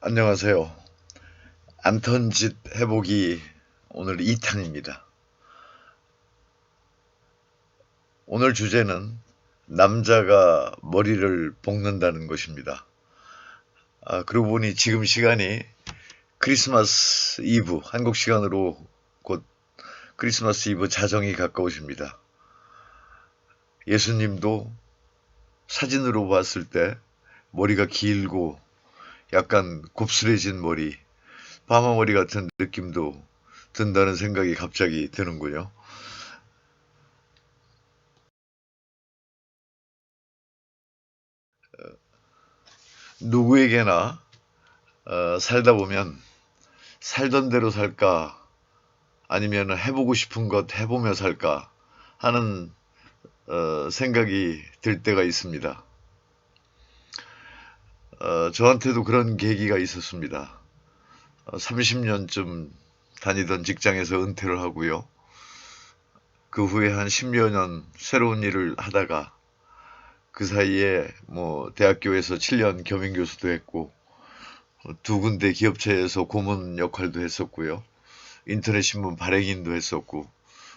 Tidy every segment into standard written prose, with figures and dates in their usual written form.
안녕하세요. 안턴짓 해보기 오늘 2탄입니다. 오늘 주제는 남자가 머리를 볶는다는 것입니다. 그러고 보니 지금 시간이 크리스마스 이브, 한국 시간으로 곧 크리스마스 이브 자정이 가까우십니다. 예수님도 사진으로 봤을 때 머리가 길고 약간 곱슬해진 머리, 파마머리 같은 느낌도 든다는 생각이 갑자기 드는군요. 누구에게나 살다 보면 살던 대로 살까 아니면 해보고 싶은 것 해보며 살까 하는 생각이 들 때가 있습니다. 저한테도 그런 계기가 있었습니다. 30년쯤 다니던 직장에서 은퇴를 하고요. 그 후에 한 10여 년 새로운 일을 하다가 그 사이에 뭐 대학교에서 7년 겸임교수도 했고 두 군데 기업체에서 고문 역할도 했었고요. 인터넷 신문 발행인도 했었고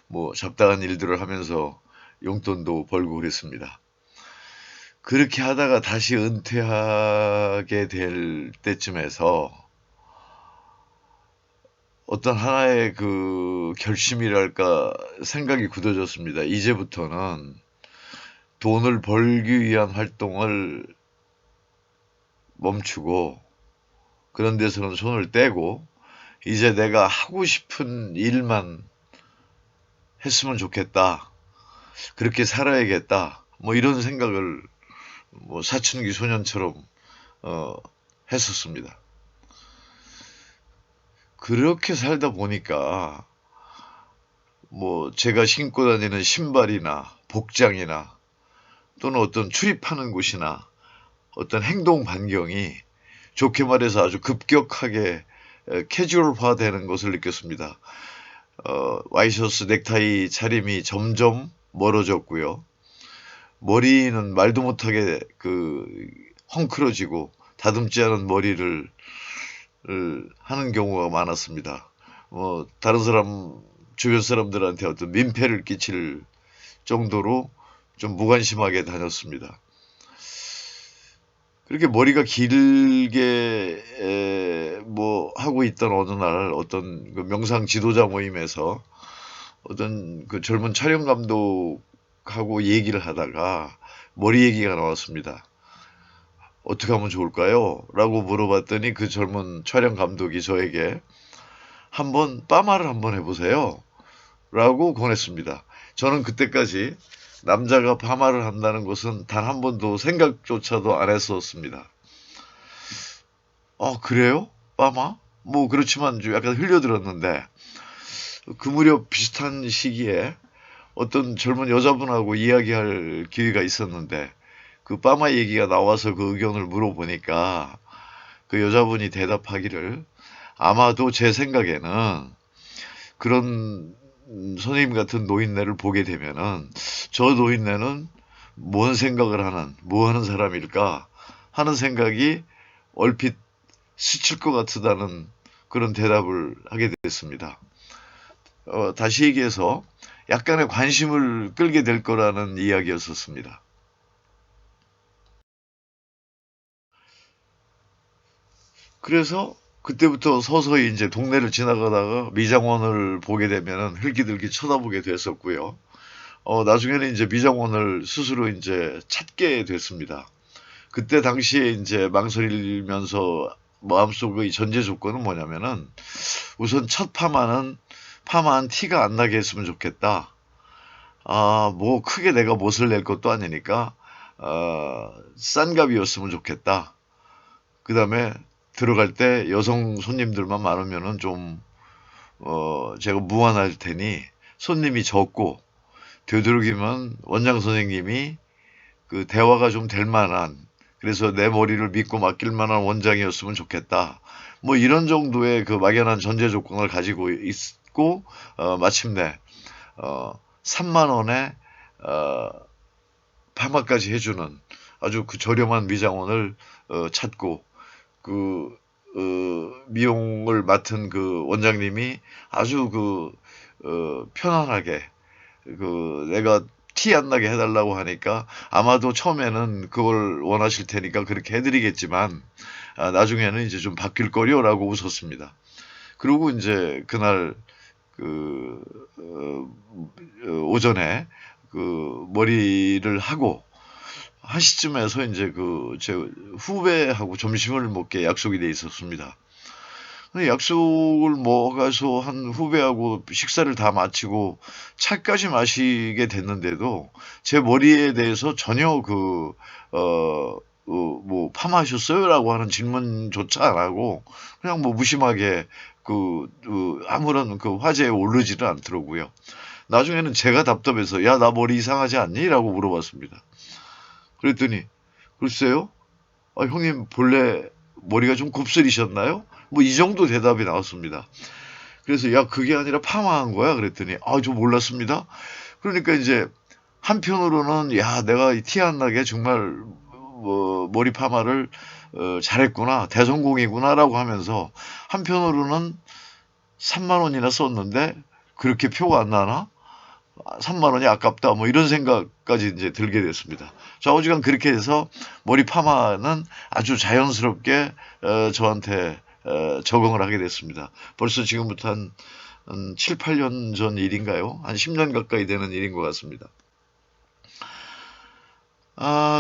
뭐 잡다한 일들을 하면서 용돈도 벌고 그랬습니다. 그렇게 하다가 다시 은퇴하게 될 때쯤에서 어떤 하나의 그 결심이랄까 생각이 굳어졌습니다. 이제부터는 돈을 벌기 위한 활동을 멈추고 그런 데서는 손을 떼고 이제 내가 하고 싶은 일만 했으면 좋겠다. 그렇게 살아야겠다. 뭐 이런 생각을 뭐 사춘기 소년처럼 어, 했었습니다. 그렇게 살다 보니까 뭐 제가 신고 다니는 신발이나 복장이나 또는 어떤 출입하는 곳이나 어떤 행동 반경이 좋게 말해서 아주 급격하게 캐주얼화 되는 것을 느꼈습니다. 와이셔츠 넥타이 차림이 점점 멀어졌고요. 머리는 말도 못하게 그 헝클어지고 다듬지 않은 머리를 하는 경우가 많았습니다. 다른 사람 주변 사람들한테 어떤 민폐를 끼칠 정도로 좀 무관심하게 다녔습니다. 그렇게 머리가 길게 뭐 하고 있던 어느 날 어떤 그 명상 지도자 모임에서 어떤 그 젊은 촬영 감독하고 얘기를 하다가 머리 얘기가 나왔습니다. 어떻게 하면 좋을까요? 라고 물어봤더니 그 젊은 촬영 감독이 저에게 한번 파마를 한번 해보세요. 라고 권했습니다. 저는 그때까지 남자가 파마를 한다는 것은 단 한 번도 생각조차도 안 했었습니다. 그래요? 파마? 뭐 그렇지만 좀 약간 흘려들었는데 그 무렵 비슷한 시기에 어떤 젊은 여자분하고 이야기할 기회가 있었는데 그 파마 얘기가 나와서 그 의견을 물어보니까 그 여자분이 대답하기를 아마도 제 생각에는 그런 선생님 같은 노인네를 보게 되면은 저 노인네는 뭔 생각을 하는 뭐 하는 사람일까 하는 생각이 얼핏 스칠 것 같다는 그런 대답을 하게 됐습니다. 다시 얘기해서 약간의 관심을 끌게 될 거라는 이야기였었습니다. 그래서 그때부터 서서히 이제 동네를 지나가다가 미장원을 보게 되면은 흘기들기 쳐다보게 됐었고요. 나중에는 이제 미장원을 스스로 이제 찾게 됐습니다. 그때 당시에 이제 망설이면서 마음속의 전제 조건은 뭐냐면은 우선 첫 파마는 파마한 티가 안 나게 했으면 좋겠다. 뭐 크게 내가 못을 낼 것도 아니니까 싼 값이었으면 좋겠다. 그 다음에 들어갈 때 여성 손님들만 많으면은 좀 제가 무안할 테니 손님이 적고 되도록이면 원장 선생님이 그 대화가 좀 될 만한 그래서 내 머리를 믿고 맡길 만한 원장이었으면 좋겠다. 뭐 이런 정도의 그 막연한 전제 조건을 가지고 있고 마침내 3만 원에 어, 파마까지 해주는 아주 그 저렴한 미장원을 찾고 그 미용을 맡은 그 원장님이 아주 편안하게 내가 티 안 나게 해달라고 하니까 아마도 처음에는 그걸 원하실 테니까 그렇게 해드리겠지만 나중에는 이제 좀 바뀔 거려라고 웃었습니다. 그리고 이제 그날 오전에 머리를 하고 1시쯤에서 이제 제 후배하고 점심을 먹게 약속이 돼 있었습니다. 약속을 먹어서 한 후배하고 식사를 다 마치고 차까지 마시게 됐는데도 제 머리에 대해서 전혀 뭐 파마하셨어요? 라고 하는 질문조차 안 하고 그냥 뭐 무심하게 아무런 화제에 오르지는 않더라고요. 나중에는 제가 답답해서 야, 나 머리 이상하지 않니? 라고 물어봤습니다. 그랬더니 글쎄요? 형님 본래 머리가 좀 곱슬이셨나요? 뭐 이 정도 대답이 나왔습니다. 그래서 야, 그게 아니라 파마한 거야? 그랬더니 저 몰랐습니다. 그러니까 이제 한편으로는 야, 내가 티 안 나게 정말 머리 파마를 잘했구나, 대성공이구나라고 하면서 한편으로는 3만 원이나 썼는데 그렇게 표가 안 나나? 3만 원이 아깝다, 뭐 이런 생각까지 이제 들게 됐습니다. 좌우지간 그렇게 해서 머리 파마는 아주 자연스럽게 저한테 적응을 하게 됐습니다. 벌써 지금부터 한 7, 8년 전 일인가요? 한 10년 가까이 되는 일인 것 같습니다.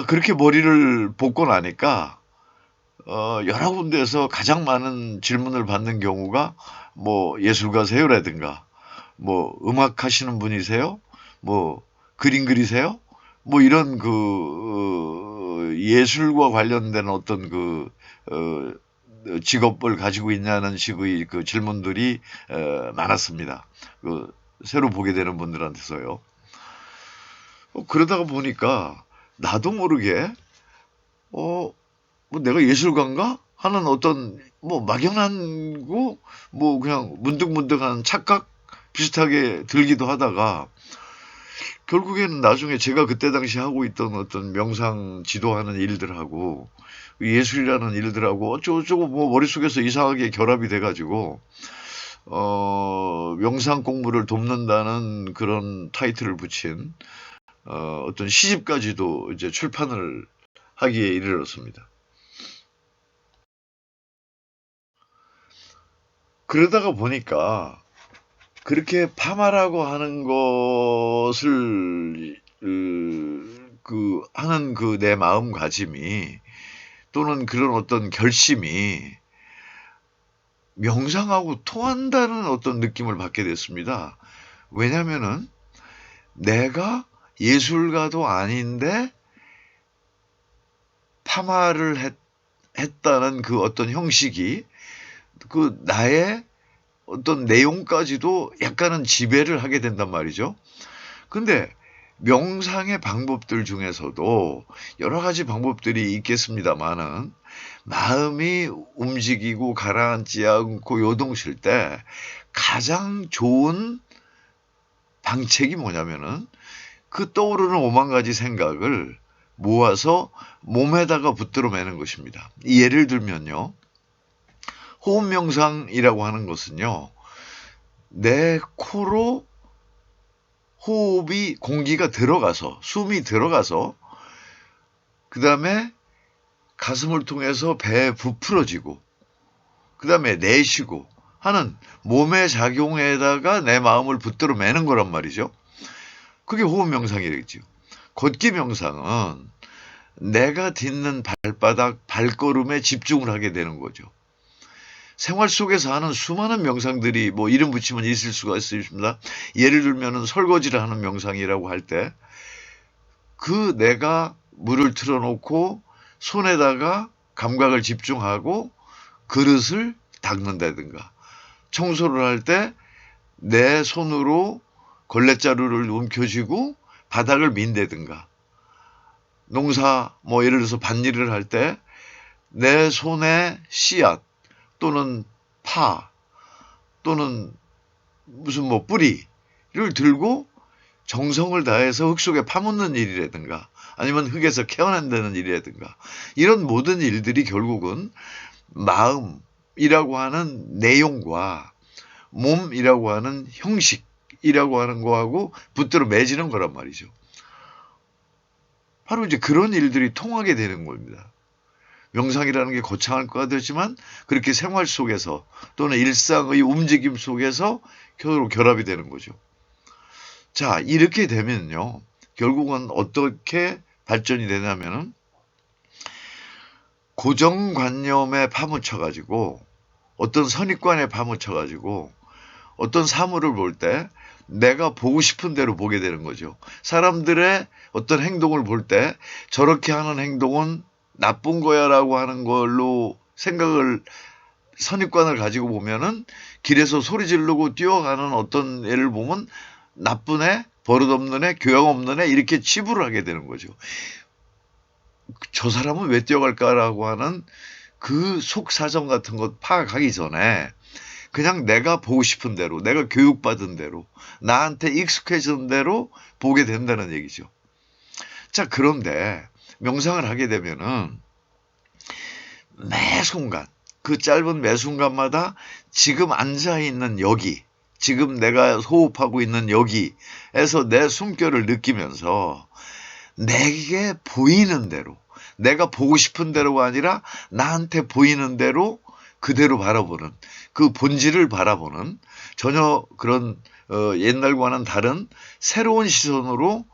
그렇게 머리를 볶고 나니까 여러 군데에서 가장 많은 질문을 받는 경우가 뭐 예술가세요라든가 뭐 음악 하시는 분이세요? 뭐 그림 그리세요? 뭐 이런 예술과 관련된 어떤 직업을 가지고 있냐는 식의 질문들이 많았습니다. 새로 보게 되는 분들한테서요. 그러다가 보니까 나도 모르게 뭐 내가 예술가인가 하는 어떤 뭐 막연한 뭐 그냥 문득문득한 착각 비슷하게 들기도 하다가 결국에는 나중에 제가 그때 당시 하고 있던 어떤 명상 지도하는 일들하고 예술이라는 일들하고 어쩌고저쩌고 뭐 머릿속에서 이상하게 결합이 돼가지고 명상 공부를 돕는다는 그런 타이틀을 붙인 어떤 시집까지도 이제 출판을 하기에 이르렀습니다. 그러다가 보니까 그렇게 파마라고 하는 것을 하는 내 마음가짐이 또는 그런 어떤 결심이 명상하고 통한다는 어떤 느낌을 받게 됐습니다. 왜냐면은 내가 예술가도 아닌데 파마를 했다는 어떤 형식이 나의 어떤 내용까지도 약간은 지배를 하게 된단 말이죠. 근데 명상의 방법들 중에서도 여러 가지 방법들이 있겠습니다만은 마음이 움직이고 가라앉지 않고 요동칠 때 가장 좋은 방책이 뭐냐면은 떠오르는 오만 가지 생각을 모아서 몸에다가 붙들어 매는 것입니다. 예를 들면요. 호흡 명상이라고 하는 것은요. 내 코로 호흡이 공기가 들어가서 숨이 들어가서 그 다음에 가슴을 통해서 배에 부풀어지고 그 다음에 내쉬고 하는 몸의 작용에다가 내 마음을 붙들어 매는 거란 말이죠. 그게 호흡 명상이겠죠. 걷기 명상은 내가 딛는 발바닥, 발걸음에 집중을 하게 되는 거죠. 생활 속에서 하는 수많은 명상들이 뭐 이름 붙이면 있을 수가 있습니다. 예를 들면 설거지를 하는 명상이라고 할 때 내가 물을 틀어놓고 손에다가 감각을 집중하고 그릇을 닦는다든가 청소를 할 때 내 손으로 걸레자루를 움켜쥐고 바닥을 민다든가 농사 뭐 예를 들어서 밭일을 할 때 내 손에 씨앗 또는 파 또는 무슨 뭐 뿌리를 들고 정성을 다해서 흙 속에 파묻는 일이라든가 아니면 흙에서 캐어낸다는 일이라든가 이런 모든 일들이 결국은 마음 몸이라고 하는 내용과 몸이라고 하는 형식이라고 하는 거하고 붙들어 매지는 거란 말이죠. 바로 이제 그런 일들이 통하게 되는 겁니다. 명상이라는 게 거창할 것 같지만 그렇게 생활 속에서 또는 일상의 움직임 속에서 서로 결합이 되는 거죠. 자, 이렇게 되면요. 결국은 어떻게 발전이 되냐면은 고정관념에 파묻혀가지고 어떤 선입관에 파묻혀가지고 어떤 사물을 볼 때 내가 보고 싶은 대로 보게 되는 거죠. 사람들의 어떤 행동을 볼 때 저렇게 하는 행동은 나쁜 거야 라고 하는 걸로 생각을 선입관을 가지고 보면은 길에서 소리 지르고 뛰어가는 어떤 애를 보면 나쁜 애, 버릇없는 애, 교양 없는 애 이렇게 치부를 하게 되는 거죠. 저 사람은 왜 뛰어갈까라고 하는 그 속사정 같은 것 파악하기 전에 그냥 내가 보고 싶은 대로, 내가 교육받은 대로, 나한테 익숙해진 대로 보게 된다는 얘기죠. 자, 그런데 명상을 하게 되면은 매 순간, 그 짧은 매 순간마다 지금 앉아있는 여기, 지금 내가 호흡하고 있는 여기에서 내 숨결을 느끼면서 내게 보이는 대로, 내가 보고 싶은 대로가 아니라 나한테 보이는 대로 그대로 바라보는, 그 본질을 바라보는 전혀 그런 옛날과는 다른 새로운 시선으로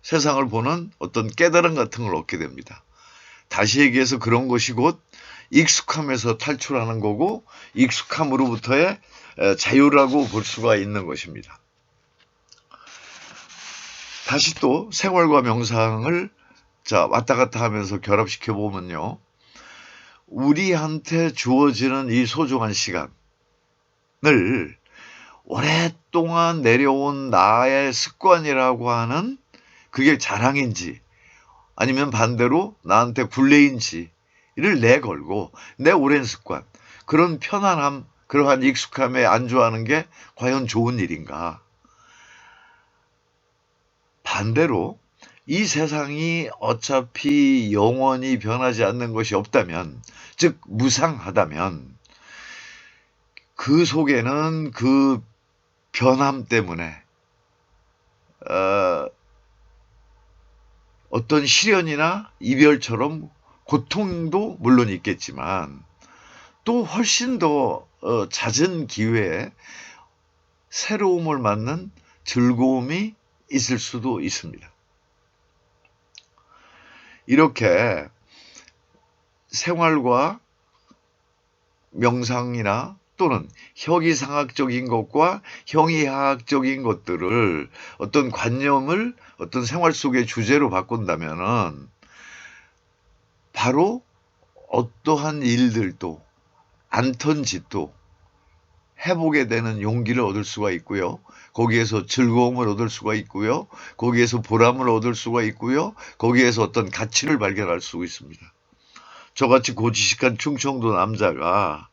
세상을 보는 어떤 깨달음 같은 걸 얻게 됩니다. 다시 얘기해서 그런 것이 곧 익숙함에서 탈출하는 거고 익숙함으로부터의 자유라고 볼 수가 있는 것입니다. 다시 또 생활과 명상을 자 왔다 갔다 하면서 결합시켜 보면요. 우리한테 주어지는 이 소중한 시간을 오랫동안 내려온 나의 습관이라고 하는 그게 자랑인지 아니면 반대로 나한테 굴레인지를 내걸고 내 오랜 습관, 그런 편안함, 그러한 익숙함에 안주하는 게 과연 좋은 일인가? 반대로 이 세상이 어차피 영원히 변하지 않는 것이 없다면, 즉 무상하다면 그 속에는 그 변함 때문에 어떤 시련이나 이별처럼 고통도 물론 있겠지만 또 훨씬 더 잦은 기회에 새로움을 맞는 즐거움이 있을 수도 있습니다. 이렇게 생활과 명상이나 또는 혁이상학적인 것과 형이하학적인 것들을 어떤 관념을 어떤 생활 속의 주제로 바꾼다면은 바로 어떠한 일들도 않던 짓도 해보게 되는 용기를 얻을 수가 있고요. 거기에서 즐거움을 얻을 수가 있고요. 거기에서 보람을 얻을 수가 있고요. 거기에서 어떤 가치를 발견할 수 있습니다. 저같이 고지식한 충청도 남자가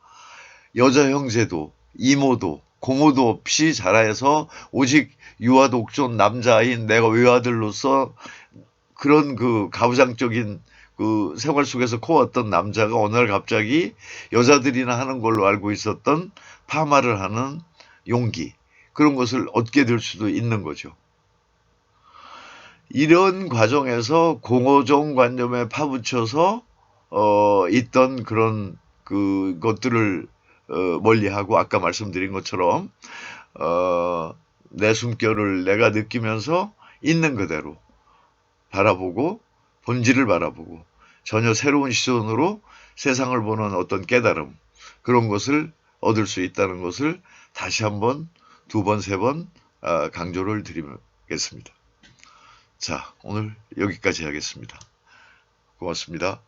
여자 형제도 이모도 고모도 없이 자라서 오직 유아독존 남자아인 내가 외아들로서 그런 그 가부장적인 그 생활 속에서 커왔던 남자가 어느 날 갑자기 여자들이나 하는 걸로 알고 있었던 파마를 하는 용기, 그런 것을 얻게 될 수도 있는 거죠. 이런 과정에서 공허정관념에 파묻혀서 있던 그런 그것들을 멀리하고 아까 말씀드린 것처럼 내 숨결을 내가 느끼면서 있는 그대로 바라보고 본질을 바라보고 전혀 새로운 시선으로 세상을 보는 어떤 깨달음, 그런 것을 얻을 수 있다는 것을 다시 한번 두 번, 세 번 강조를 드리겠습니다. 자, 오늘 여기까지 하겠습니다. 고맙습니다.